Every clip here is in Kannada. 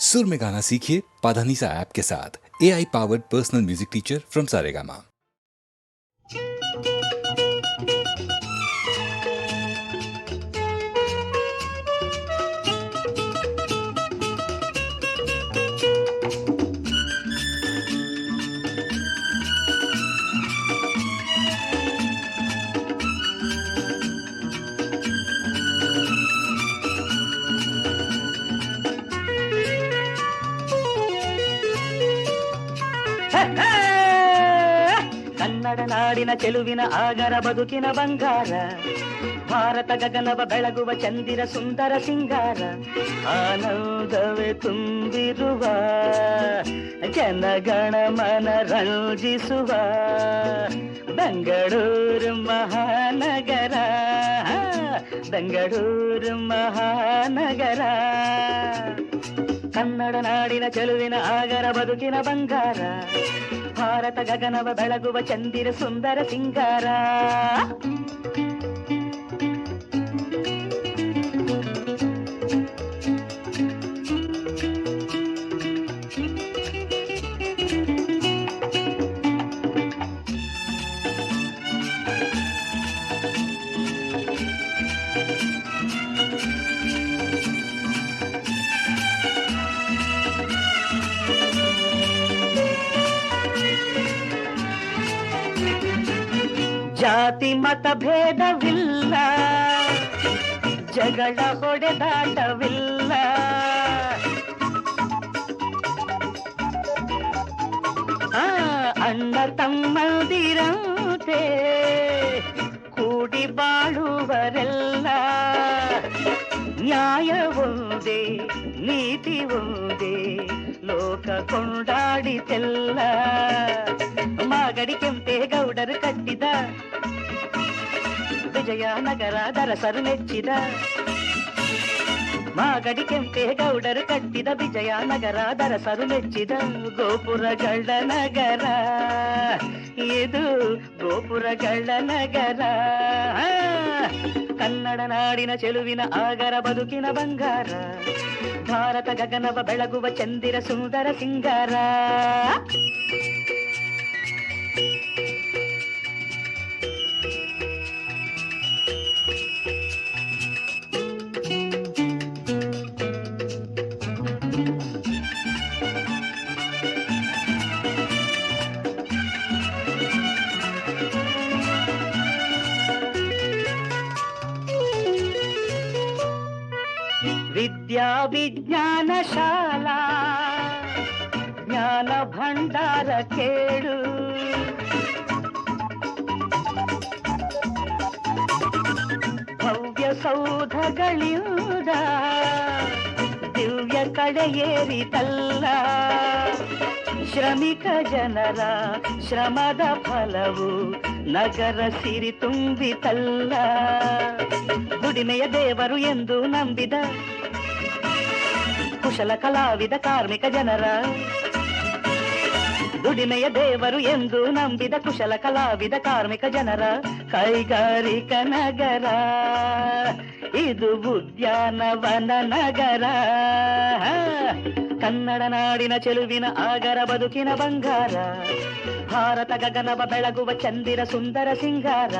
सुर में गाना सीखिए पाधानीसा ऐप के साथ। AI powered personal music teacher from Saregama. Kannada ನಾಡಿನ ಚೆಲುವಿನ ಆಗರ ಬದುಕಿನ ಬಂಗಾರ, ಭಾರತ ಗಗನವ ಬೆಳಗುವ ಚಂದಿರ ಸುಂದರ ಸಿಂಗಾರ, ಆನಂದವೇ ತುಂಬಿರುವ ಜನಗಣ ಮನ ರಂಜಿಸುವ ಬೆಂಗಳೂರು ಮಹಾನಗರ, ಬೆಂಗಳೂರು ಮಹಾನಗರ. ಕನ್ನಡ ನಾಡಿನ ಚೆಲುವಿನ ಆಗರ ಬದುಕಿನ ಬಂಗಾರ, ಭಾರತ ಗಗನವ ಬೆಳಗುವ ಚಂದಿರ ಸುಂದರ ಸಿಂಗಾರ. ಜಾತಿ ಮತ ಭೇದವಿಲ್ಲ, ಜಗಳ ಹೊಡೆದಾಟವಿಲ್ಲ, ಅಣ್ಣ ತಮ್ಮಂದಿರಂತೆ ಕೂಡಿ ಬಾಳುವರೆಲ್ಲ, ನ್ಯಾಯ ಒಂದೇ ನೀತಿ ಒಂದೇ ಲೋಕ ಕೊಂಡಾಡಿತೆಲ್ಲ. ಮಾಗಡಿ ಕೆಂಪೇಗೌಡರು ಕಟ್ಟಿದ ವಿಜಯನಗರ ದರಸರು ಮೆಚ್ಚಿದ, ಮಾಗಡಿ ಕೆಂಪೇಗೌಡರು ಕಟ್ಟಿದ ವಿಜಯನಗರ ದರಸರು ಮೆಚ್ಚಿದ ಗೋಪುರಗಳ ನಗರ, ಇದು ಗೋಪುರಗಳ ನಗರ. ಕನ್ನಡ ನಾಡಿನ ಚೆಲುವಿನ ಆಗರ ಬದುಕಿನ ಬಂಗಾರ, ಭಾರತ ಗಗನವ ಬೆಳಗುವ ಚಂದಿರ ಸುಂದರ ಸಿಂಗಾರ. ವಿದ್ಯಾ ವಿಜ್ಞಾನ ಶಾಲಾ ಜ್ಞಾನ ಭಂಡಾರ ಕೇಳು, ಭವ್ಯ ಸೌಧಗಳಿಂದ ದಿವ್ಯ ಕಡೆಯೇರಿತಲ್ಲ, ಶ್ರಮಿಕ ಜನರ ಶ್ರಮದ ಫಲವು ನಗರ ಸಿರಿ ತುಂಬಿತಲ್ಲ. ದುಡಿಮೆಯ ದೇವರು ಎಂದು ನಂಬಿದ ಕುಶಲ ಕಲಾವಿದ ಕಾರ್ಮಿಕ ಜನರ, ದುಡಿಮೆಯ ದೇವರು ಎಂದು ನಂಬಿದ ಕುಶಲ ಕಲಾವಿದ ಕಾರ್ಮಿಕ ಜನರ ಕೈಗಾರಿಕ ನಗರ, ಇದು ಉದ್ಯಾನವನ ನಗರ. ಕನ್ನಡ ನಾಡಿನ ಚೆಲುವಿನ ಆಗರ ಬದುಕಿನ ಬಂಗಾರ, ಭಾರತ ಗಗನವ ಬೆಳಗುವ ಚಂದಿರ ಸುಂದರ ಸಿಂಗಾರ,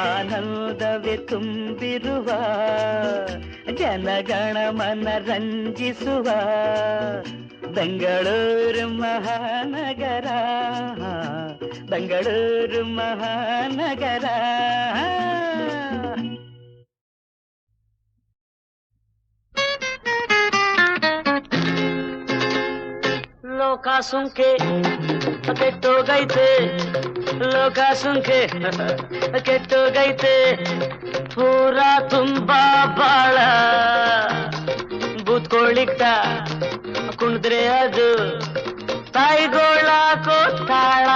ಆನಂದವೇ ತುಂಬಿರುವ ಜನಗಣ ಮನ ರಂಜಿಸುವ ಬೆಂಗಳೂರು ಮಹಾನಗರ, ಬೆಂಗಳೂರು ಮಹಾನಗರ. ಲೋಕ ಸುಂಕೆ ಕೆಟ್ಟೋಗೈತೆ, ಲೋಕ ಸುಂಕೆ ಕೆಟ್ಟೋಗೈತೆ, ಪೂರ ತುಂಬಾ ಬಾಳ ಬೂತ್ಕೊಳ್ಳಿಕ್ತ ಕುಣಿದ್ರೆ ಅದು ತಾಯಿಗೋಳ ಕೋತಾಳ.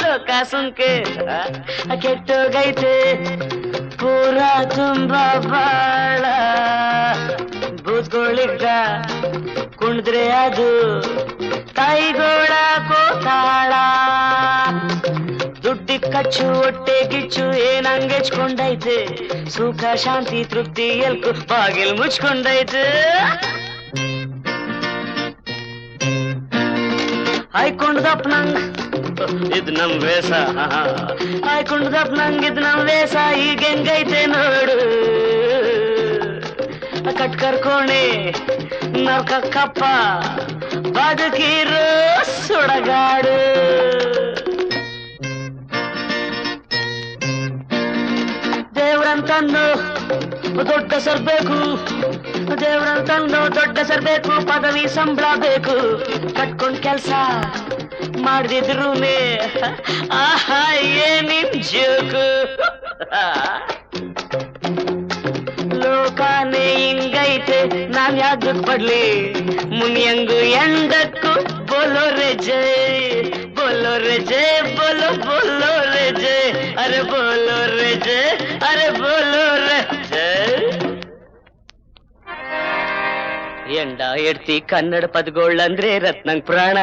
ಲೋಕ ಸುಂಕೆ ಕೆಟ್ಟೋಗೈತೆ, ಪೂರ ತುಂಬಾ ಬಾಳ ಬೂತ್ಕೊಳ್ಳಿಕ್ತ ಕುಣಿದ್ರೆ ಅದು ತಾಯಿಗೋಳ ಕೋತಾಳ. ದುಡ್ಡಿ ಖರ್ಚು ಹೊಟ್ಟೆ ಗಿಚ್ಚು ಏನಂಗೆಚ್ಕೊಂಡೈತೆ, ಸುಖ ಶಾಂತಿ ತೃಪ್ತಿ ಎಲ್ಕು ಬಾಗಿಲು ಮುಚ್ಕೊಂಡೈತೆ. ಆಯ್ಕೊಂಡ್ದಪ್ ನಂಗ್ ಇದ್ ನಮ್ ವೇಷ, ಆಯ್ಕೊಂಡ್ದಪ್ ನಂಗ್ ಇದ್ ನಮ್ ವೇಷ, ಈಗ ಹೆಂಗೈತೆ ನೋಡು. ಕಟ್ಕರ್ಕೋಣೆ ನರ್ಕ ಕಪ್ಪ ಬದುಕಿರೋ ಸುಡಗಾಡು. ದೇವ್ರಂತಂದು ದೊಡ್ಡ ಸರ್ಬೇಕು, ದೇವ್ರಂತಂದು ದೊಡ್ಡ ಸರ್ಬೇಕು, ಪದವಿ ಸಂಬಳ ಬೇಕು, ಕಟ್ಕೊಂಡ್ ಕೆಲ್ಸ ಮಾಡ್ದಿದ್ರೂನೇ ಆಹಾ ಏನಿನ್ ಜೋಕು. ಲೋಕಾನೇ ಹಿಂಗೈತೆ ನಾನ್ ಯಾವ್ದಕ್ ಪಡ್ಲಿ, ಮುನಿಯಂಗು ಎಂಡಕ್ಕೂ ಬೋಲೋ ರೇ ಜೈ, ಬೋಲೋ ರೇ ಜೈ, ಬೋಲೋ ಬೋಲೋ ರೇ ಜೈ, ಅರೆ ಬೋಲೋ ರೇ ಜೈ, ಅರೆ ಬೋಲೋ ರೇ ಜೈ. ಎಂಡ ಎಡ್ತಿ ಕನ್ನಡ ಪದಗಳಂದ್ರೆ ರತ್ನಂಗ್ ಪ್ರಾಣ,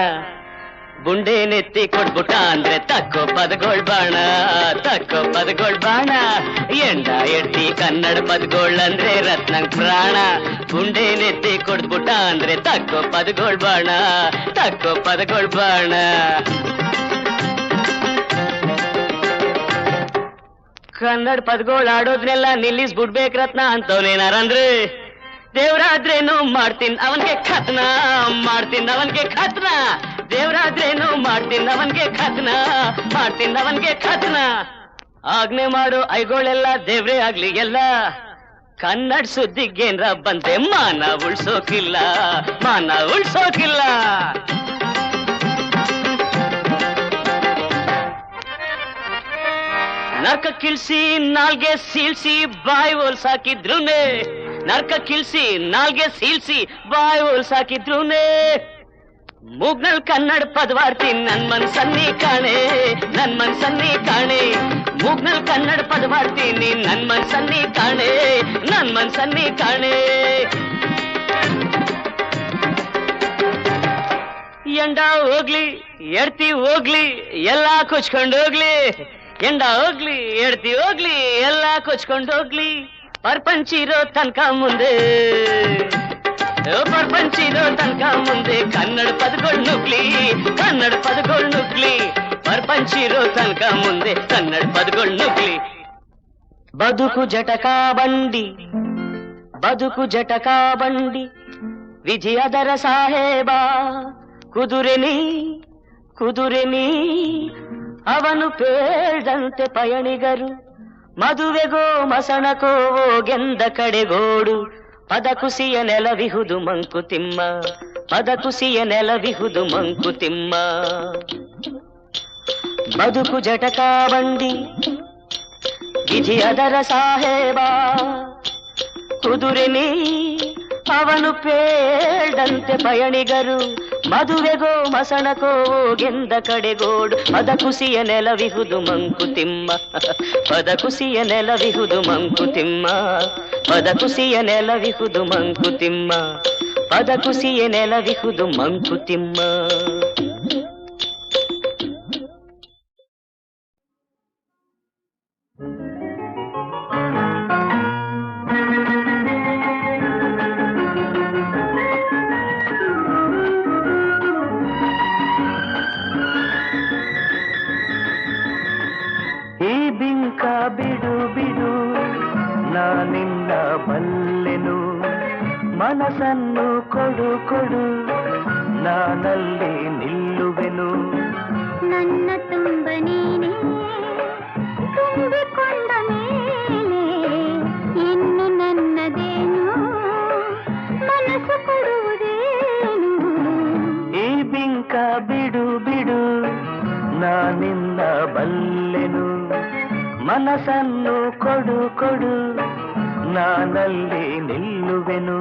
ಗುಂಡೆ ನೆತ್ತಿ ಕೊಟ್ಬಿಟ್ಟ ಅಂದ್ರೆ ತಕ್ಕೋ ಪದಗಳ್ ಬಾಣ, ತಕ್ಕೋ ಪದಗಳ್ ಬಾಣ. ಎಂಡ ಎಡ್ತಿ ಕನ್ನಡ ಪದಗಳಂದ್ರೆ ರತ್ನಂಗ್ ಪ್ರಾಣ, ಗುಂಡೆ ನೆತ್ತಿ ಕೊಟ್ಬಿಟ್ಟ ಅಂದ್ರೆ ತಕ್ಕೋ ಪದಗಳ್ ಬಾಣ, ತಕ್ಕೋ ಪದಗಳ್ ಬಾಣ. ಕನ್ನಡ ಪದಗಳು ಆಡೋದ್ನೆಲ್ಲ ನಿಲ್ಲಿಸ್ಬಿಡ್ಬೇಕ್ ರತ್ನ ಅಂತವ್ನೇನಾರಂದ್ರೆ, ದೇವ್ರಾದ್ರೇನು ಮಾಡ್ತೀನಿ ಅವನ್ಗೆ ಖತ್ನ, ಮಾಡ್ತೀನಿ ಅವನ್ಗೆ ಖತ್ನ, ದೇವ್ರಾದ್ರೇನು ಮಾಡ್ತೀನಿ ಅವನ್ಗೆ ಖತ್ನ, ಮಾಡ್ತೀನಿ ಅವನ್ಗೆ ಖತ್ನ. ಆಜ್ಞೆ ಮಾಡು ಐಗೋಳೆಲ್ಲ ದೇವ್ರೇ ಆಗ್ಲಿ ಎಲ್ಲ, ಕನ್ನಡ ಸುದ್ದಿಗೇನ್ರ ಬಂದೆ ಮಾನ ಉಳ್ಸೋಕಿಲ್ಲ, ಮಾನ ಉಳ್ಸೋಕಿಲ್ಲ. ನರ್ಕ ಕಿಲ್ಸಿ ನಾಲ್ಗೆ ಸೀಳ್ಸಿ ಬಾಯಿ ಹೋಲ್ಸಾಕಿದ್ರುನೇ, ನರ್ಕ ಕಿಲ್ಸಿ ನಾಲ್ಗೆ ಸೀಳ್ಸಿ ಬಾಯಿ ಹೋಲ್ಸಾಕಿದ್ರುನೇ, ಮೂಗ್ನಲ್ ಕನ್ನಡ ಪದವಾರ್ತಿ ನನ್ ಮನ್ಸನ್ನಿ ಕಾಣೆ, ನನ್ ಮನ್ಸನ್ನಿ ಕಾಣೆ, ಮೂಗ್ನಲ್ ಕನ್ನಡ ಪದವಾರ್ತೀನಿ ನನ್ ಮನ್ಸನ್ನಿ ಕಾಣೆ, ನನ್ ಮನ್ಸನ್ನಿ ಕಾಣೆ. ಎಂಡ ಹೋಗ್ಲಿ ಎಡ್ತಿ ಹೋಗ್ಲಿ ಎಲ್ಲಾ ಕೊಚ್ಕೊಂಡ್ ಹೋಗ್ಲಿ, ಎಂಡ ಹೋಗ್ಲಿ ಎಡ್ತಿ ಹೋಗ್ಲಿ ಎಲ್ಲಾ ಕೊಚ್ಕೊಂಡ್ ಹೋಗ್ಲಿ, ಪರ್ಪಂಚಿರೋ ತನಕ ಮುಂದೆ, ಪರ್ಪಂಚಿರೋ ತನಕ ಮುಂದೆ ಕನ್ನಡ ಪದಗಳು ನುಗ್ಲಿ, ಕನ್ನಡ ಪದಗಳು ನುಗ್ಲಿ, ಪರ್ಪಂಚಿರೋ ತನಕ ಮುಂದೆ ಕನ್ನಡ ಪದಗಳು ನುಗ್ಲಿ. ಬದುಕು ಜಟಕ ಬಂಡಿ, ಬದುಕು ಜಟಕ ಬಂಡಿ, ವಿಜಯದರ ಸಾಹೇಬ ಕುದುರೆನಿ ಕುದುರೆನಿ, ಅವನು ಪೇಳ್ದಂತೆ ಪಯಣಿಗರು, ಮದುವೆಗೋ ಮಸಣಕೋ ಗೆಂದ ಕಡೆಗೋಡು, ಪದ ಕುಸಿಯ ನೆಲವಿಹುದು ಮಂಕುತಿಮ್ಮ, ಪದ ಕುಸಿಯ ನೆಲವಿಹುದು ಮಂಕುತಿಮ್ಮ. ಬದುಕು ಜಟಕ ಬಂಡಿ ವಿಜಯದರ ಸಾಹೇಬ ಕುದುರೆನಿ, ಅವನು ಪೇಳ್ದಂತೆ ಪಯಣಿಗರು, ಮದುವೆಗೋ ಮಸಣಕೋ ಗೆಂದ ಕಡೆಗೋಡು, ಪದ ಕುಸಿಯ ನೆಲವಿಹುದು ಮಂಕುತಿಮ್ಮ, ಪದ ಕುಸಿಯ ನೆಲವಿಹುದು ಮಂಕುತಿಮ್ಮ, ಪದ ಕುಸಿಯ ನೆಲವಿಹುದು ಮಂಕುತಿಮ್ಮ, ಪದ ಕುಸಿಯ ನೆಲವಿಹುದು ಮಂಕುತಿಮ್ಮ. ಬಿಡು ಬಿಡು ನಾನಿನ್ನ ಬಲ್ಲೆನು, ಮನಸ್ಸನ್ನು ಕೊಡು ಕೊಡು ನಾನಲ್ಲಿ ನಿಲ್ಲುವೆನು. ನನ್ನ ತುಂಬ ನೀನೇ ತುಂಬಿಕೊಂಡ ಮೇಲೆ ಇನ್ನು ನನ್ನದೇನು, ಮನಸ್ಸು ಕೊಡುವುದೇನು. ಈ ಬಿಂಕ ಬಿಡು ಬಿಡು ನಾನಿನ್ನ ಬಲ್ಲೆನು, ಮನಸ್ಸನ್ನು ಕೊಡು ಕೊಡು ನಾನಲ್ಲಿ ನಿಲ್ಲುವೆನು.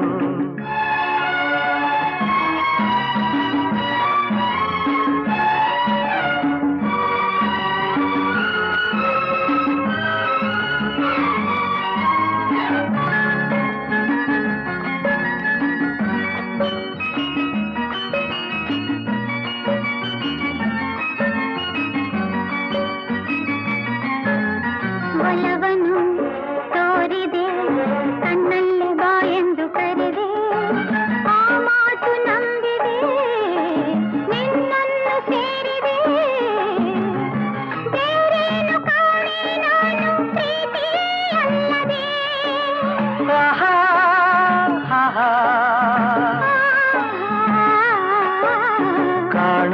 ಒಲವನ್ನು ತೋರಿದೆ ಕಣ್ಣಲ್ಲಿ ಬಾ ಎಂದು ಕರೆದೆ,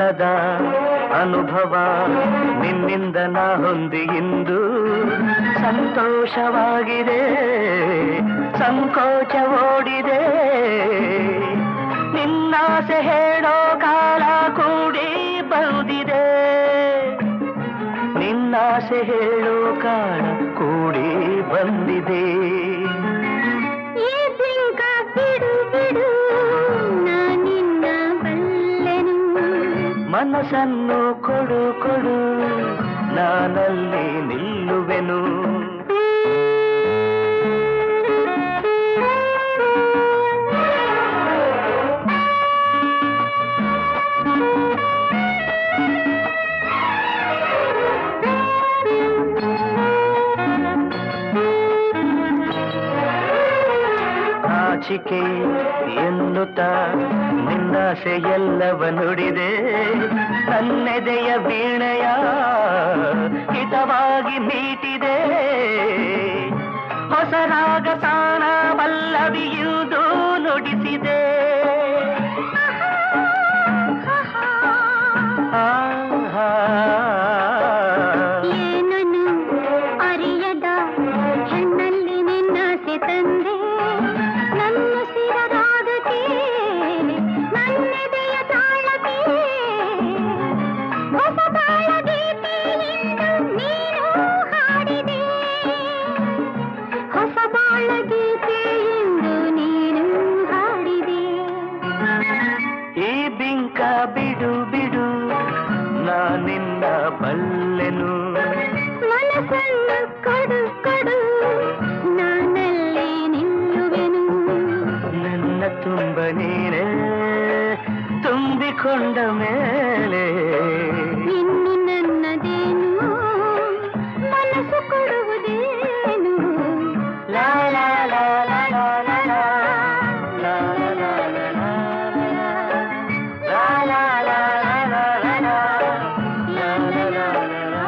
ಕಾಣದ ಅನುಭವ ನಿನ್ನಿಂದ ನಾ ಹೊಂದಿ ಇಂದು ಸಂತೋಷವಾಗಿದೆ, ಸಂಕೋಚ ಓಡಿದೆ. ನಿನ್ನಾಸೆ ಹೇಳೋ ಕಾಲ ಕೂಡಿ ಬಂದಿದೆ, ನಿನ್ನಾಸೆ ಹೇಳೋ ಕಾಲ ಕೂಡಿ ಬಂದಿದೆ. ಈ ಬಿಂಕ ಬಿಡು ಬಿಡು ನಾನಿನ್ನ ಬಲ್ಲೆನು, ಮನಸ್ಸನ್ನು ಕೊಡು ಕೊಡು ನಾನಲ್ಲಿ ನಿಲ್ಲುವೆನು. ನಾಚಿಕೆ ಎನ್ನುತ್ತ ನಿನ್ನಾಸೆ ಎಲ್ಲವ ನುಡಿದೆ, ನನ್ನೆದೆಯ ವೀಣೆಯ ಹಿತವಾಗಿ ಮೀಟಿದೆ. ಹೊಸ ರಾಗ ತಾನ ಪಲ್ಲವಿಯುವುದು ನುಡಿಸಿದೆ. ಏನನು ಅರಿಯದ ಹೆಣ್ಣಲ್ಲಿ ನಿನ್ನಾಸೆ ತಂದೆ, ನನ್ನ ಸಿರರಾಗಕ್ಕೆ ನನ್ನೆದೆಯ ತಾಳಕ್ಕೆ ಹೊಸ ಬಾಳ ಗೀತೆಯಿಂದ ನೀನು ಹಾಡಿದೆ, ಹೊಸ ಬಾಳ ಗೀತೆಯಿಂದ ನೀನು ಹಾಡಿದೆ. ಈ ಬಿಂಕ ಬಿಡು ಬಿಡು ನಾನಿನ್ನ ಬಲ್ಲೆನು, ಮನಸ್ಸನ್ನು ಕೊಡು ಕೊಡು ನಾನಲ್ಲಿ ನಿಲ್ಲುವೆನು. ನನ್ನ ತುಂಬ ನೀನೇ ತುಂಬಿಕೊಂಡ ಮೇಲೆ ಇನ್ನು ನನ್ನದೇನು ಮನಸ್ಸು ಕೊಡುವುದೇನು. ಲಾ ಲಾ ಲಾ ಲಾ ಲಾ ಲಾ ಲಾ ಲಾ ಲಾ ಲಾ ಲಾ ಲಾ ಲಾ ಲಾ ಲಾ ಲಾ ಲಾ.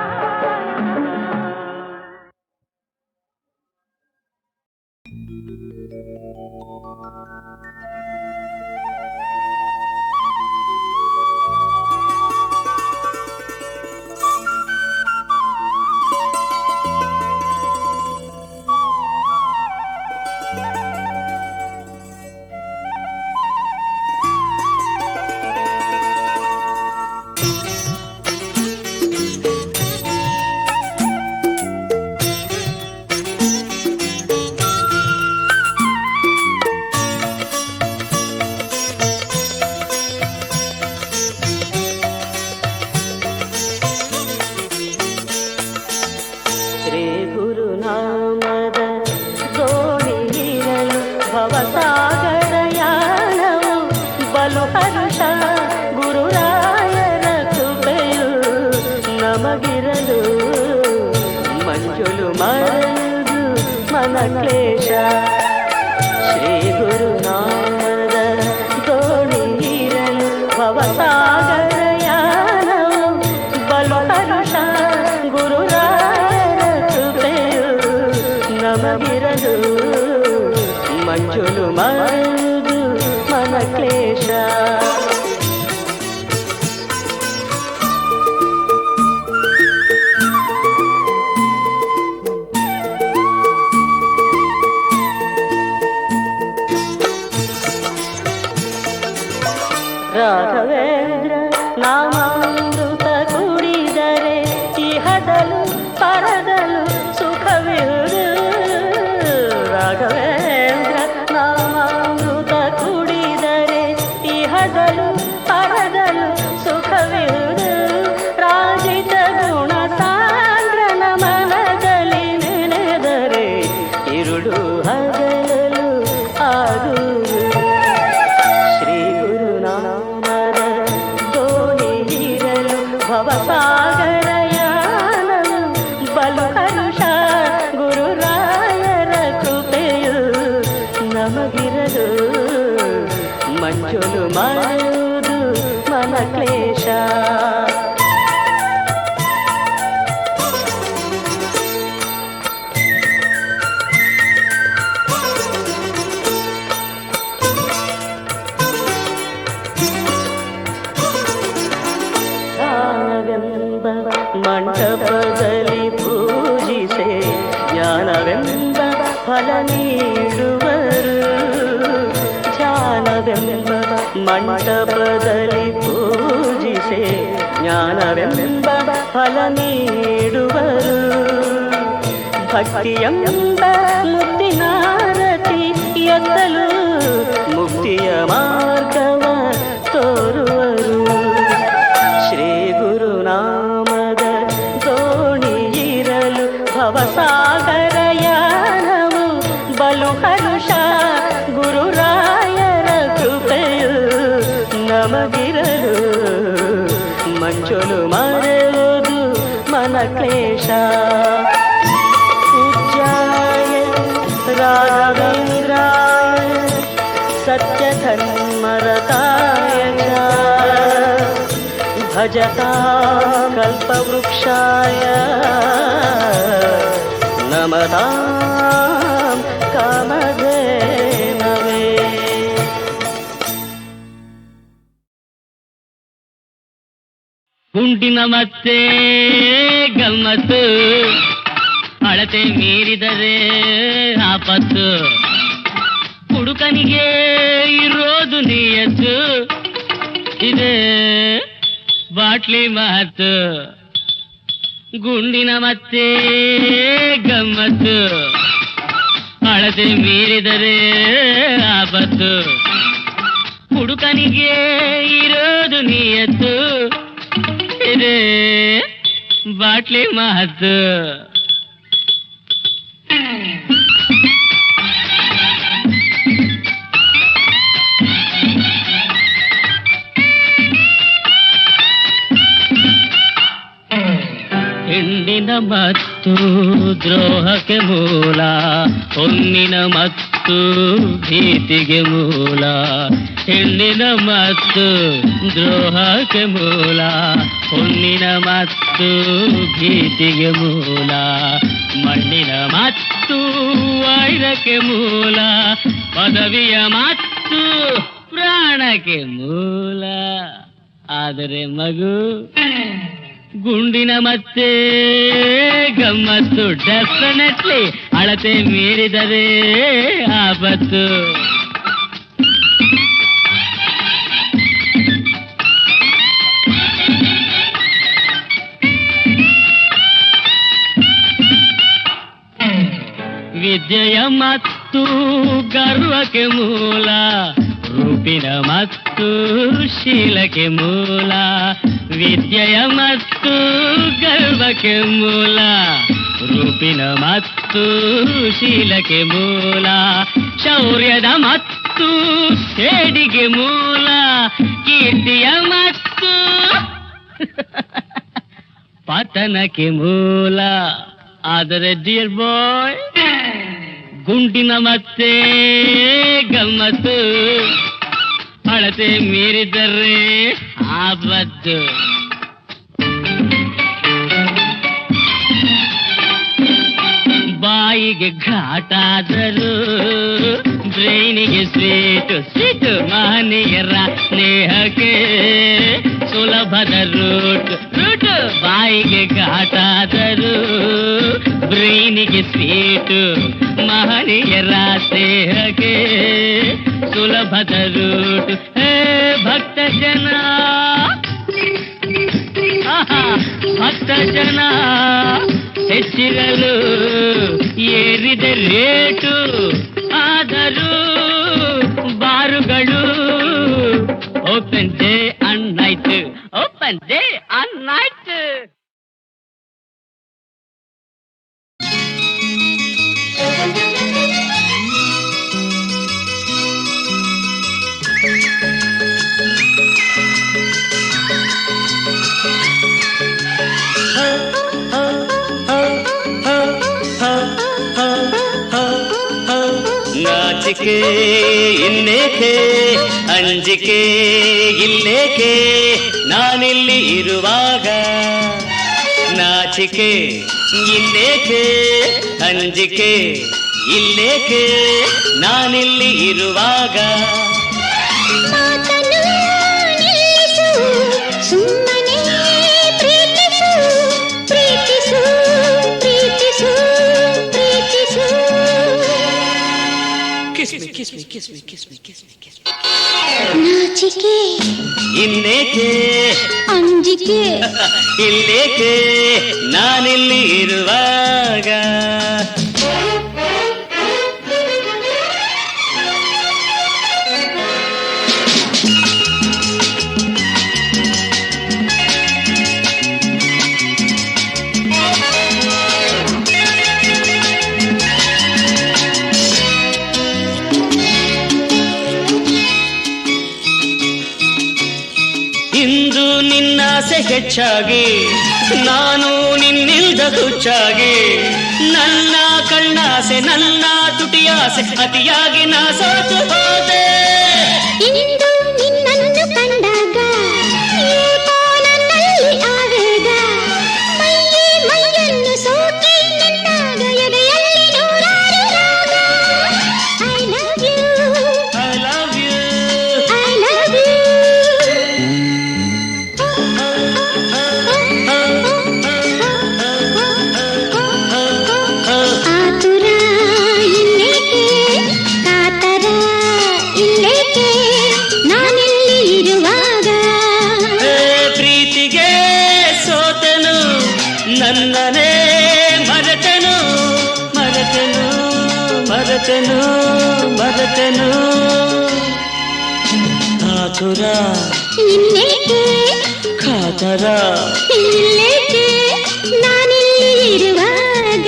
ಶ್ರೀ ಗುರುನಾಮದ ದೋಣಿಯಿರಲು ಭವಸಾಗರ ಯಾನವು ಬಲು ಹರುಷ ಗುರುರಾಯರ ಕೃಪೆಯು ನಮಗಿರಲು ಮಂಜುಲು ಮರದು ಮನ ಕ್ಲೇಶ. ಶ್ರೀ ಗುರುನಾಮದ ದೋಣಿಯಿರಲು ಭವಸಾಗರ ಯಾನವು ಬಲು ಹರುಷ ಗುರುರಾಯರ ಕೃಪೆಯು ನಮಗಿರಲು ಮಂಜುಲು ಮರದು ಮನ ಕ್ಲೇಶ. ರಾಘವೇಂದ್ರ ನಾಮಾಮೃತ ಕುಡಿದರೆ ಇಹದಲು ಪರದಲು ಸುಖವಿರುವುದು. ರಾಘವೇಂದ್ರ ನಾಮಾಮೃತ ಕುಡಿದರೆ ಇಹದಲು ಪರದಲು ಸುಖವಿರುವುದು. ರಾಜಿತ ಗುಣ ಸಾಂದ್ರನ ಮನದಲ್ಲಿ ನೆನೆದರೆ ಇರುಳು ಹಗಲಲು ಆಗುವುದು. ಶ್ರೀ ಗುರುನಾಮದ ದೋಣಿಯಿರಲು ಭವಸಾಗರ ಯಾನವು ಬಲು ಹರುಷ ಗುರುರಾಯರ ಕೃಪೆಯು ನಮಗಿರಲು ಮಂಜುಲು ಮರುದು ಮನ ಕ್ಲೇಶ. ಮಂಟಪದಲ್ಲಿ ಪೂಜಿಸೆ ಜ್ಞಾನವೆಂಬ ಫಲ ನೀಡುವರು. ಧ್ಯಾನವೆಂಬ ಮಂಟಪದಲ್ಲಿ ಪೂಜಿಸೆ ಜ್ಞಾನವೆಂಬ ಫಲ ನೀಡುವರು. ಭಕ್ತಿಯೆಂಬ ಮುಕ್ತಿನಾರತಿ ಎತ್ತಲು ಮುಕ್ತಿಯ ಮಾರ್ಗವ ತೋರುವರು. ಶ್ರೀ ಗುರುನಾಮದ ದೋಣಿಯಿರಲು ಭವಸಾಗರ ಯಾನವು ಬಲು ಹರುಷ. ಗುರುರಾಯರ ಕೃಪೆಯು ನಮಗಿರಲು ಮಂಚೊಲು ಮರೆಯುವುದು ಮನ ಕ್ಲೇಶ. ಪೂಜ್ಯಾಯ ರಾಘವೇಂದ್ರಾಯ ಸತ್ಯಧರ್ಮರತಾಯ ಚ ಭಜತಾಂ ಕಲ್ಪವೃಕ್ಷಾಯ ನಮತಾಂ ಕಾಮಧೇನವೇ. ಗುಂಡಿನ ಮತ್ತೆ ಗಮ್ಮತ್ತು, ಅಳತೆ ಮೀರಿದರೆ ಆಪತ್ತು. ಹುಡುಕನಿಗೆ ಇರೋದು ನಿಯತ್ತು, ಇದೆ ಬಾಟ್ಲಿ ಮಾತು. ಗುಂಡಿನ ಮತ್ತೆ ಗಮ್ಮತ್ತು, ಅಳತೆ ಮೀರಿದರೆ ಆಪತ್ತು. ಹುಡುಕನಿಗೆ ಇರೋದು ನಿಯತ್ತು, ಇದೆ ಬಾಟ್ಲಿ ಮಾತು. ಹೆಣ್ಣಿನ ಮತ್ತು ದ್ರೋಹಕ್ಕೆ ಮೂಲ, ಹೊನ್ನಿನ ಮತ್ತು ಭೀತಿಗೆ ಮೂಲ. ಹೆಣ್ಣಿನ ಮತ್ತು ದ್ರೋಹಕ್ಕೆ ಮೂಲ, ಹೊನ್ನಿನ ಮತ್ತು ಭೀತಿಗೆ ಮೂಲ. ಮಣ್ಣಿನ ಮತ್ತು ವೈರಕ್ಕೆ ಮೂಲ, ಪದವಿಯ ಮತ್ತು ಪ್ರಾಣಕ್ಕೆ ಮೂಲ. ಆದರೆ ಮಗು ಗುಂಡಿನ ಮತ್ತೆ ಗಮ್ಮತ್ತು, ಡೆಫಿನೆಟ್ಲಿ ಅಳತೆ ಮೀರಿದರೆ ಆಪತ್ತು. ವಿದ್ಯೆಯ ಮತ್ತು ಗರ್ವಕ್ಕೆ ಮೂಲ, ರೂಪಿನ ಮತ್ತು ಶೀಲಕ್ಕೆ ಮೂಲ. ವಿದ್ಯೆಯ ಮತ್ತು ಗರ್ವಕ್ಕೆ ಮೂಲ, ರೂಪಿನ ಮತ್ತು ಶೀಲಕ್ಕೆ ಮೂಲ. ಶೌರ್ಯದ ಮತ್ತು ಸೇಡಿಗೆ ಮೂಲ, ಕೀರ್ತಿಯ ಮತ್ತು ಪತನಕ್ಕೆ ಮೂಲ. ಆದರೆ ಡಿಯರ್ ಬಾಯ್, ಗುಂಡಿನ ಮತ್ತೆ ಗಮ್ಮತ್ತು, ಅಳತೆ ಮೀರಿದರೆ ಆಪತ್ತು. ಬಾಯಿಗೆ ಘಾಟಾದರೂ ಬ್ರೈನಿಗೆ ಸ್ವೀಟು ಸ್ವೀಟು. ಮಹನೀಯರ ಸ್ನೇಹಕ್ಕೆ ಸುಲಭದ ರೂಟು ರೂಟು. ಬಾಯಿಗೆ ಘಾಟಾದರೂ ಬ್ರೈನಿಗೆ ಸ್ವೀಟು, ಮಹನೀಯರ ಸ್ನೇಹಕ್ಕೆ ಸುಲಭದ ರೂಟು. ಹೇ ಭಕ್ತ ಜನ, ಭಕ್ತ ಜನ ಹೆಚ್ಚಿರಲು ಏರಿದ ರೇಟು. ಆದರೂ ಬಾರುಗಳು open day and night, open day and night. ನಾಚಿಕೆ ಇನ್ನೇಕೆ, ಅಂಜಿಕೆ ಇಲ್ಲೇಕೆ, ನಾನಿಲ್ಲಿ ಇರುವಾಗ. ನಾಚಿಕೆ ಇನ್ನೇಕೆ, ಅಂಜಿಕೆ ಇಲ್ಲೇಕೆ, ನಾನಿಲ್ಲಿ ಇರುವಾಗ. ಮಾತನ್ನು ನಿಲ್ಲಿಸು, ಸುಮ್ಮನೆ ಪ್ರೀತಿಸು, ನಾಚಿಕೆ ಇನ್ನೇಕೆ ಅಂಜಿಕೆ ಇಲ್ಲೇಕೆ ನಾನಿಲ್ಲಿ ಇರುವಾಗ ಇಂದು ನಿನ್ನಾಸೆ ಹೆಚ್ಚಾಗಿ ನಾನು ನಿನ್ನಿಲ್ದ ಹುಚ್ಚಾಗಿ ನನ್ನ ಕಣ್ಣಾಸೆ ನನ್ನ ತುಟಿಯಾಸೆ ಅತಿಯಾಗಿ ನಾ ಸೋತು ಹೋದೆ ಇಂದು ನಿನ್ನನ್ನು ಕಂಡಾಗ ಏಕೋ ನನ್ನಲ್ಲಿ ಆವೇಗ ಮೈಯೇ ಮೈಯನ್ನು ಸೋಕಿ ನಿಂತಾಗ ಎದೆಯಲ್ಲಿ ನೂರಾರು ರಾಗ I love you I love you I love you ಆತುರ ಇನ್ನೇಕೆ ಕಾತರ ಇಲ್ಲೇಕೆ ನಾನಿಲ್ಲಿ ಇರುವಾಗ ಪ್ರೀತಿಗೆ ಸೋತನು ನನ್ನನೇ ಮರೆತನು ಮರೆತನು ಮರೆತನು ಮರೆತನು ಆತುರ ಇನ್ನೇಕೆ ಕಾತರ ಇಲ್ಲೇಕೆ ನಾನಿಲ್ಲಿ ಇರುವಾಗ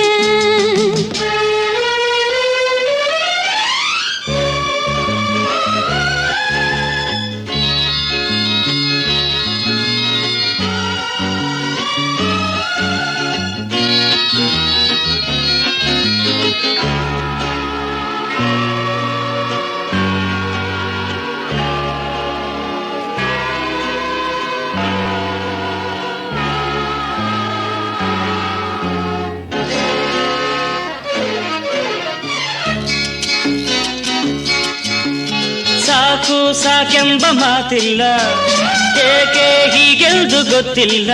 ಸಾಕು ಸಾಕೆಂಬ ಮಾತಿಲ್ಲ ಏಕೆ ಹೀಗೆಂದು ಗೊತ್ತಿಲ್ಲ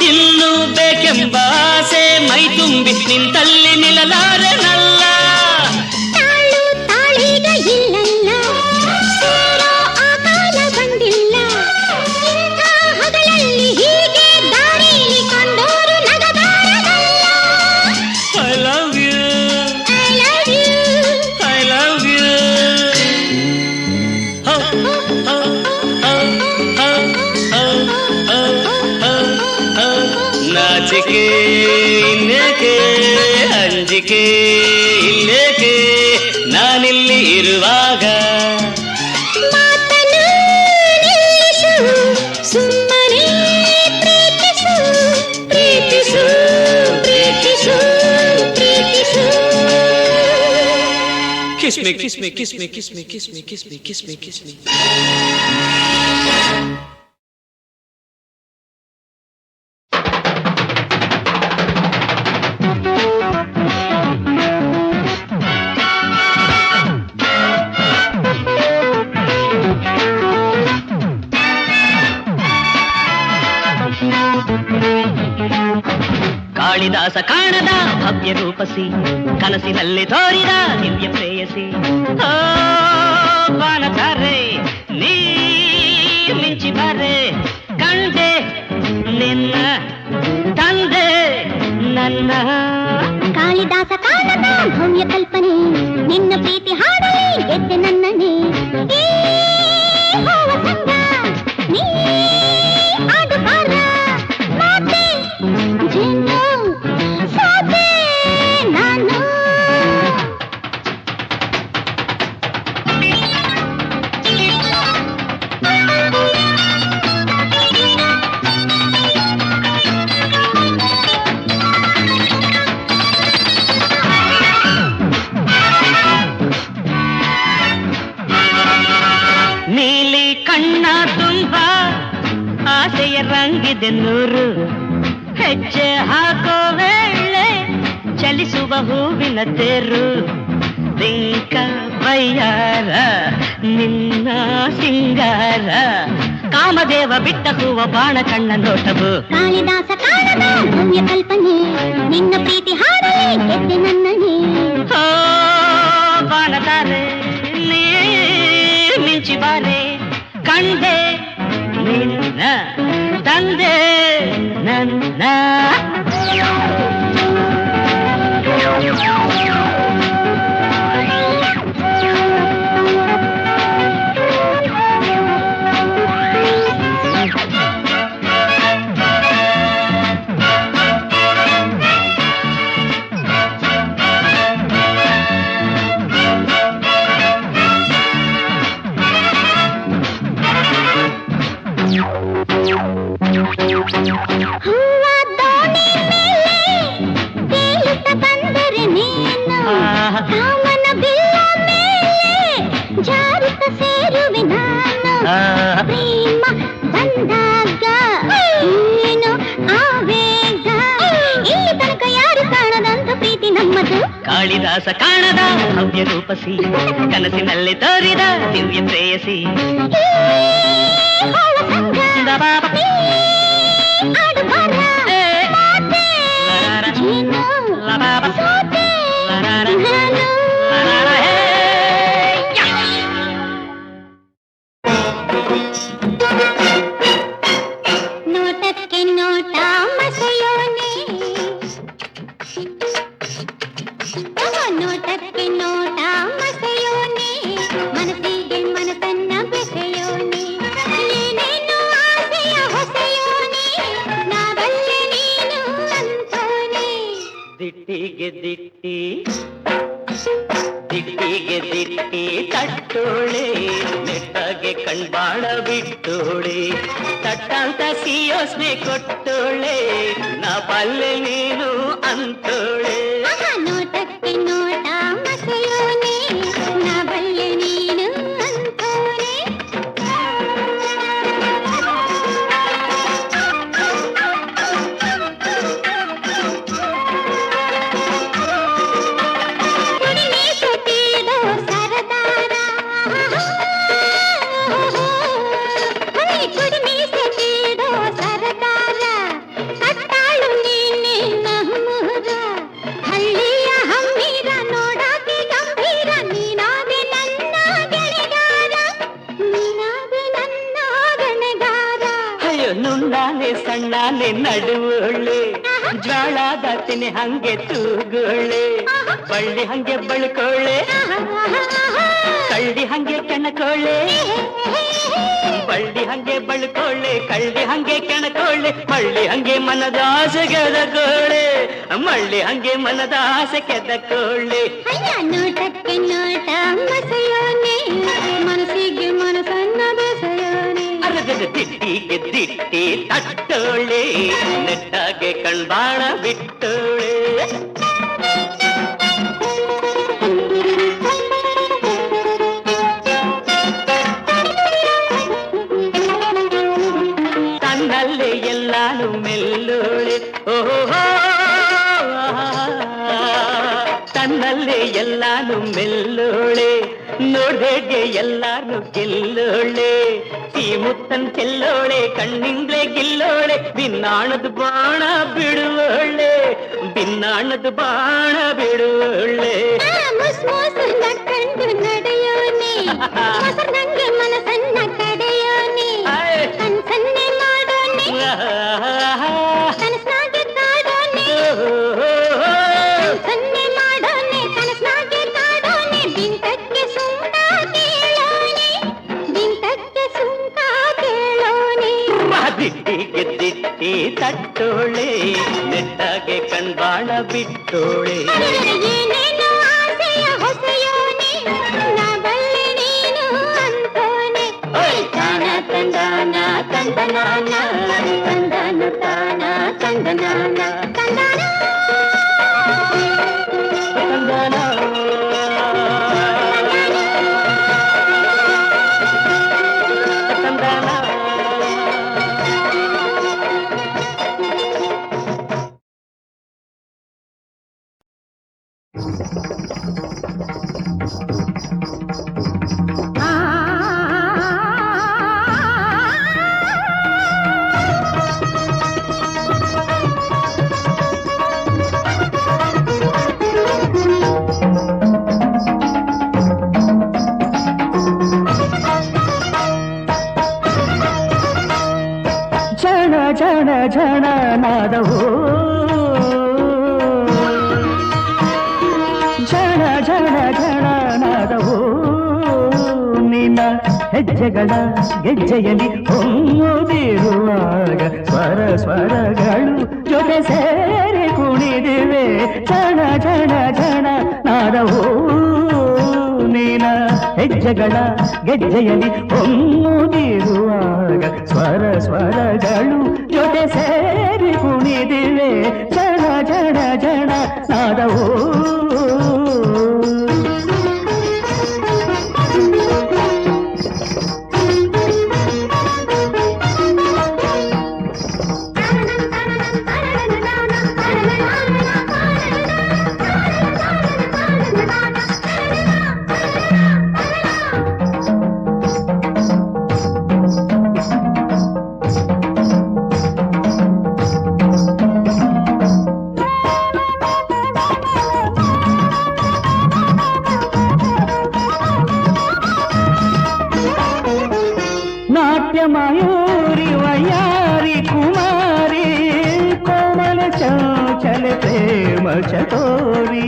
ಇನ್ನು ಬೇಕೆಂಬ ಆಸೆ ಮೈ ತುಂಬಿ ನಿಂತಲ್ಲಿ ನಿಲ್ಲಲಾರೆನಲ್ಲ ತಾಳು ತಾಳೀಗ ಇಲ್ಲಲ್ಲ ಸೇರೋ ಆ ಕಾಲ ಬಂದಿಲ್ಲ ಇಂಥ ಹಗಲಲ್ಲಿ ಹೀಗೆ ದಾರಿಲಿ ಕೊಂಡೋರು ನಗಬಾರದಲ್ಲ I love you I love you I love you ನಾಚಿಕೆ ಇನ್ನೇಕೆ ಅಂಜಿಕೆ ಇಲ್ಲೇಕೆ ನಾನಿಲ್ಲಿ ಇರುವಾಗ ಮಾತನ್ನು ನಿಲ್ಲಿಸು ಸುಮ್ಮನೆ ಪ್ರೀತಿಸು ಪ್ರೀತಿಸು ಪ್ರೀತಿಸು ಪ್ರೀತಿಸು kiss me kiss me kiss me kiss me kiss me kiss me kiss me kiss me Kalidasa ಕಾಣದ ಭವ್ಯ ರೂಪಸಿ ಕನಸಿನಲ್ಲಿ ತೋರಿದ ದಿವ್ಯ ಪ್ರೇಯಸಿ ಓ ಬಾನತಾರೆ ನೀ ಮಿಂಚಿ ಬಾರೆ ಕಂಡೆ ನಿನ್ನ ತಂದೆ ನನ್ನ ಕಾಳಿದಾಸ ಕಾಣದ ಭವ್ಯ ಕಲ್ಪನೆ ನಿನ್ನ ಪ್ರೀತಿ ಹಾಡಲಿ ಗೆದ್ದೆ ನನ್ನನೆ ಏ ಹೋವ ಸಂಗ ನೀ ಆಡುಗಾರ ಮಾತೆ ಜೇನು ಸಾಧೆ ನಾನು ನೀಲಿ ಕಣ್ಣ ತುಂಬ ಆಸೆಯ ರಂಗಿದೆ ನೂರು ಹೆಜ್ಜೆ ಹಾಕೋ ವೇಳೆ ಚಲಿಸುವ ಹೂವಿನ ತೇರು ಬಿಂಕ ಬಯ್ಯಾರ ನಿನ್ನ ಸಿಂಗಾರ ಕಾಮದೇವ ಬಿಟ್ಟ ಹೂವ ಬಾಣ ಕಣ್ಣ ನೋಟವು ಕಾಳಿದಾಸ ಕಾಣದ ಭವ್ಯ ಕಲ್ಪನೆ ನಿನ್ನ ಪ್ರೀತಿ ಹಾಡಲಿ ಗೆದ್ದೆ ನನ್ನನೆ ಓ ಬಾಣತಾರೆ ನೀ ಮಿಂಚಿ ಬಾರೆ ಕಂಡೆ ನಿನ್ನ ತಂದೆ ನನ್ನ ಕಾಳಿದಾಸ ಕಾಣದ ಭವ್ಯ ರೂಪಸಿ ಕನಸಿನಲ್ಲಿ ತೋರಿದ ದಿವ್ಯ ಪ್ರೇಯಸಿ ನೋಟಕ್ಕೆ ನೋಟ ಮಸೆಯೋನೆ ನೋಟಕ್ಕೆ ನೋಟ ಮಸೆಯೋನೆ ಮನಸ್ಸಿಗೆ ಮನಸ್ಸನ್ನ ಬೆಸೆಯೋನೆ ಏನೇನು ಆಸೆಯ ಹೊಸೆಯೋನೆ ನಾವಲ್ಲೇ ನೀನು ಅಂತೋನೆ ದಿಟ್ಟಿಗೆ ದಿಟ್ಟಿ ದಿಟ್ಟಿಗೆ ದಿಟ್ಟಿ ತಟ್ಟೋಳೆ ನೆಟ್ಟಾಗೆ ಕಣ್ಬಾಳ ಬಿಟ್ಟೋಳೆ ತಟ್ಟಂತ ಸಿಯೋಸ್ನೆ ಕೊಟ್ಟೋಳೆ ನಾ ಬಲ್ಲೆ ನೀನು ಅಂತೋಳೆ ನೋಟಕ್ಕೆ ನೋಟ ಮಸೆಯೋನೆ ನಾವಲ್ಲೇ ನೀನು ಅಂತೋನೆ ಕುಡಿಮೆ ಸುತ್ತಿದೋ ಸರದಾರ ಕುಡಿಮೆ ಸುತ್ತಿದೋ ಸರದಾರ ಕಟ್ಟಾಳು ನೀನೆ ನಮ್ಮೂರ ಹಳ್ಳಿಯ ಹಮ್ಮೀರ ನೋಡಾಕೆ ಗಂಭೀರ ನೀನಾದೆ ನನ್ನ ಗೆಳೆಗಾರ ನೀನಾದೆ ನನ್ನ ಗಣಗಾರ ಅಯ್ಯೋ ನುಣ್ಣಾನೆ ಸಣ್ಣಾನೆ ನಡುವೊಳ್ಳೆ ಜ್ವಾಳಾದಾತಿನಿ ಹಂಗೆ ತೂಗೋಳೆ ಬಳ್ಳಿ ಹಂಗೆ ಬಳ್ಕೊಳ್ಳೆ ಕಳ್ಳಿ ಹಂಗೆ ಕೆಣಕೊಳ್ಳೆ ಬಳ್ಳಿ ಹಂಗೆ ಬಳ್ಕೊಳ್ಳೆ ಕಳ್ಳಿ ಹಂಗೆ ಕೆಣಕೊಳ್ಳೆ ಮಳ್ಳಿ ಹಂಗೆ ಮನದ ಆಸೆ ಗೆದಕೊಳ್ಳೆ ಮಳ್ಳಿ ಹಂಗೆ ಮನದ ಆಸೆ ಕೆದಕೊಳ್ಳೆ ಅಯ್ಯ ನೋಟಕ್ಕೆ ನೋಟ ಮಸೆಯೋನೆ ಮನಸ್ಸಿಗೆ ಮನಸ್ಸನ್ನ ಬೆಸೆಯೋನೆ ಅರಗದ ದಿಟ್ಟಿಗೆ ದಿಟ್ಟಿ ತಟ್ಟೋಳೆ ನೆಟ್ಟಾಗೆ ಕಣ್ಬಾಣ ಬಿಟ್ಟೋಳೆ ತನ್ನಲ್ಲೇ ಎಲ್ಲಾನು ಮೆಲ್ಲೋಳೆ ಓಹೋ ತನ್ನಲ್ಲೇ ಎಲ್ಲಾನು ಮೆಲ್ಲೋಳೆ ನೋಡ್ದೇಗೆ ಎಲ್ಲಾನು ಗೆಲ್ಲೋಳೆ ಈ ಮುತ್ತನ್ ಚೆಲ್ಲೋಳೆ ಕಣ್ಣಿಂಗ್ಲೆ ಗಿಲ್ಲೋಳೆ ಭಿನ್ನಾಣದ ಬಾಣ ಬಿಡುವೋಳೆ ಭಿನ್ನಾಣದ ಬಾಣ ಬಿಡುವೋಳೆ ಮುಸ್ ಮುಸ್ ನಕ್ಕಂಡು ನಡೆಯೋನೆ ಮೊಸರ್ನಂಗೆ ಮನಸ್ಸನ್ನ ಕಡೆಯೋನೆ ಕನ್ಸನ್ನೆ ಮಾಡೋನೆ ಕನಸ್ನಾಗೆ ಕಾಡೋನೆ ಕನ್ಸನ್ನೆ ಮಾಡೋನೆ ಕನಸ್ನಾಗೆ ಕಾಡೋನೆ ಬಿಂಕಕ್ಕೆ ಸುಂಕ ಕೇಳೋನೆ ಬಿಂಕಕ್ಕೆ ಸುಂಕ ಕೇಳೋನೆ ದಿಟ್ಟಿಗೆ ದಿಟ್ಟಿ ತಟ್ಟೋಳೆ ನೆಟ್ಟಾಗೆ ಕಣ್ಬಾಣ ಬಿಟ್ಟೋಳೆ ಏನೇನು ಆಸೆಯ ಹೊಸೆಯೋನೆ ನಾವಲ್ಲೇ ನೀನು ಅಂತೋನೆ ತಾನ ತಂದಾನ ತಂದನಾನ ತಂದನು ತಾನ ತಂದನಾನ ತಂದಾನ ಝಣ ಝಣ ನಾದವು ಝಣ ಝಣ ಝಣ ನಾದವು ನಿನ್ನ ಹೆಜ್ಜೆಗಳ ಗೆಜ್ಜೆಯಲ್ಲಿ ಹೊಮ್ಮುತ್ತಿರುವಾಗ ಸ್ವರ ಸ್ವರಗಳು ಜೊತೆ ಸೇರಿ ಕುಣಿದಿವೆ ಝಣ ಝಣ ಝಣ ನಾದವು ನಿನ್ನ ಹೆಜ್ಜೆಗಳ ಗೆಜ್ಜೆಯಲ್ಲಿ ಹೊಮ್ಮುತ್ತಿರುವಾಗ ಸ್ವರ ಸ್ವರಗಳು ಜೊತೆ ಸೇರಿ ಕುಣಿದಿವೆ ಝಣ ಝಣ ಝಣ ನಾದವು मयूरी वयारी कुमारी कोमल चंचल प्रेम चतोरी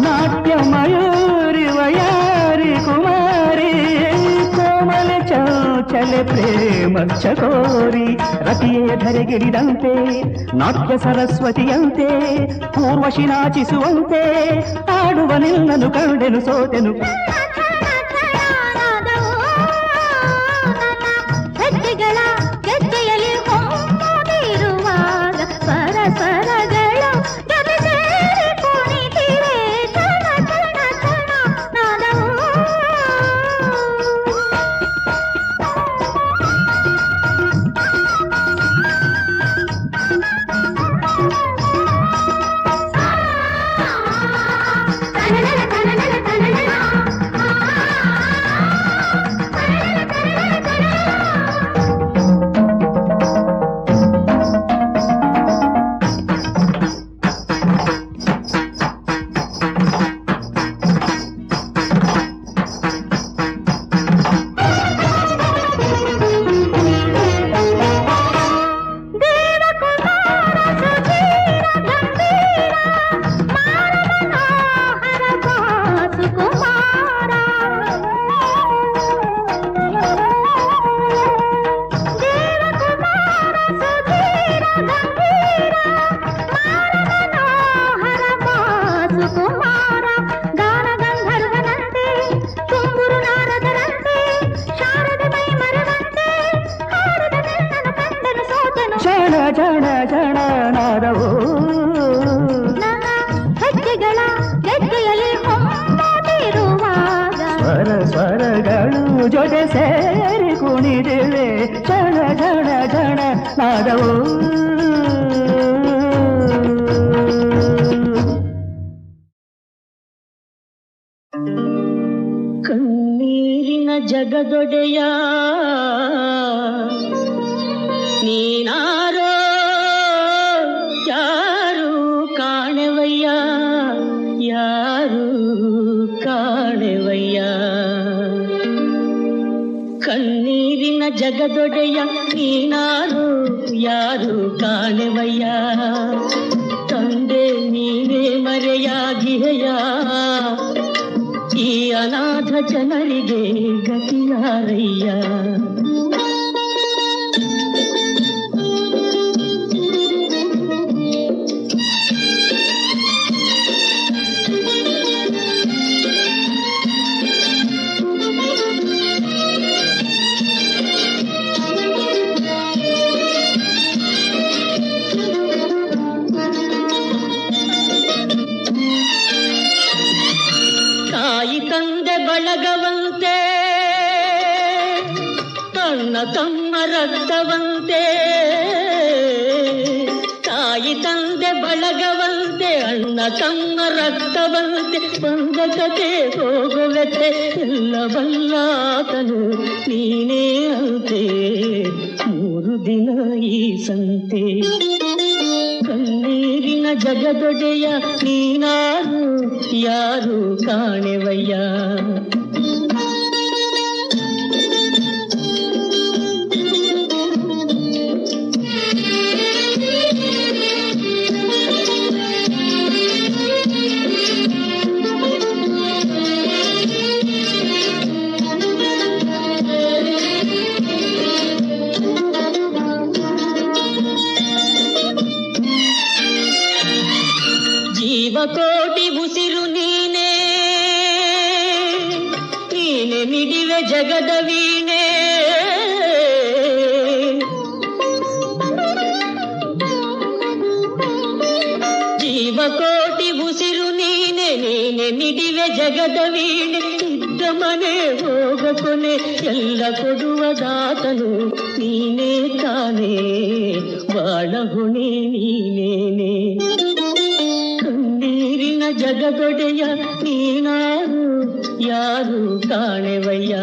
नाट्य मयूरी वयारी कुमारी कोमल चंचल प्रेम चकोरी रतिये ಧರೆಗಿಳಿದಂತೆ ನಾಟ್ಯ ಸರಸ್ವತಿಯಂತೆ ಪೂರ್ವಶಿ ನಾಚಿಸುವಂತೆ ಆಡುವ ನಿನ್ನನು ಕಂಡೆನು ಸೋತೆನು ಹೆಜ್ಜೆಗಳ ಗೆಜ್ಜೆಯಲ್ಲಿ ಹೊಮ್ಮುತ್ತಿರುವಾಗ ಸ್ವರ ಸ್ವರಗಳು ಜೊತೆ ಸೇರಿ ಕುಣಿತಿವೆ ಝಣ ಝಣ ಝಣ ನಾದವು ಝಣ ಝಣ ನಾದವು ಹೆಜ್ಜೆಗಳ ಗೆಜ್ಜೆಯಲ್ಲಿ ಹೊಮ್ಮುತ್ತಿರುವಾಗ ಸ್ವರ ಸ್ವರಗಳು ಜೊತೆ ಸೇರಿ ಕುಣಿದಿವೆ ಝಣ ಝಣ ಝಣ ನಾದವು ಕಣ್ಣೀರಿನ ಜಗದೊಡೆಯ ನೀನಾರೋ ಯಾರು ಕಾಣೆವಯ್ಯ ಯಾರು ಕಾಣೆವಯ್ಯ ಕಣ್ಣೀರಿನ ಜಗದೊಡೆಯ ನೀನಾರು ಯಾರು ಕಾಣೆವಯ್ಯ ತಂದೆ ನೀವೇ ಮರೆಯಾಗಿಹೆಯ ಈ ಅನಾಥ ಜನರಿಗೆ ಗತಿಯಾರಯ್ಯ ತಾಯಿ ತಂದೆ ಬಳಗವಂತೆ ತನ್ನ ತಮ್ಮ ರಕ್ತವಂತೆ ತಾಯಿ ತಂದೆ ಬಳಗವಂತೆ ಅಣ್ಣ ತಮ್ಮ ರಕ್ತವಂತೆ ಬಂದ ಕತೆ ಹೋಗುವತೆ ಎಲ್ಲವಲ್ಲಾತನು ನೀನೇ ಅಂತೆ 3 ದಿನ ಈ ಸಂತೆ ಕಣ್ಣೀರಿನ ಜಗದೊಡೆಯ ನೀನಾರು ಯಾರು ಕಾಣೆವಯ್ಯ ಜಗದ ವೀಣೆ ಜೀವಕೋಟಿ ಉಸಿರು ನೀನೆ ನೀನೆ ನಿಡಿವೆ ಜಗದ ವೀಣೆ ಇದ್ದ ಮನೆ ಹೋಗ ಕೊನೆ ಎಲ್ಲ ಕೊಡುವದಾತನು ನೀನೇ ತಾನೇ ಬಾಳ ಹೊಣೆ ನೀನೇನೆ ಕಣ್ಣೀರಿನ ಜಗದೊಡೆಯ ನೀನಾರು ಯಾರು ಕಾಣೆವಯ್ಯ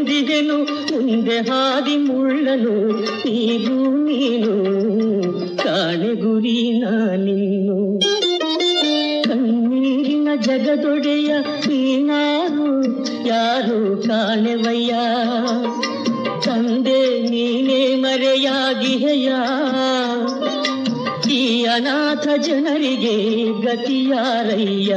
ಮುಂದೆ ಹಾದಿ ಮುಳ್ಳನು ನೀನು ನೀನು ಕಾಣೆ ಗುರಿ ನಾನಿನ್ನು ಕಣ್ಣೀರಿನ ಜಗದೊಡೆಯ ನೀನಾರು ಯಾರು ಕಾಣೆವಯ್ಯ ತಂದೆ ನೀನೇ ಮರೆಯಾಗಿಹೆಯ ಈ ಅನಾಥ ಜನರಿಗೆ ಗತಿಯಾರಯ್ಯ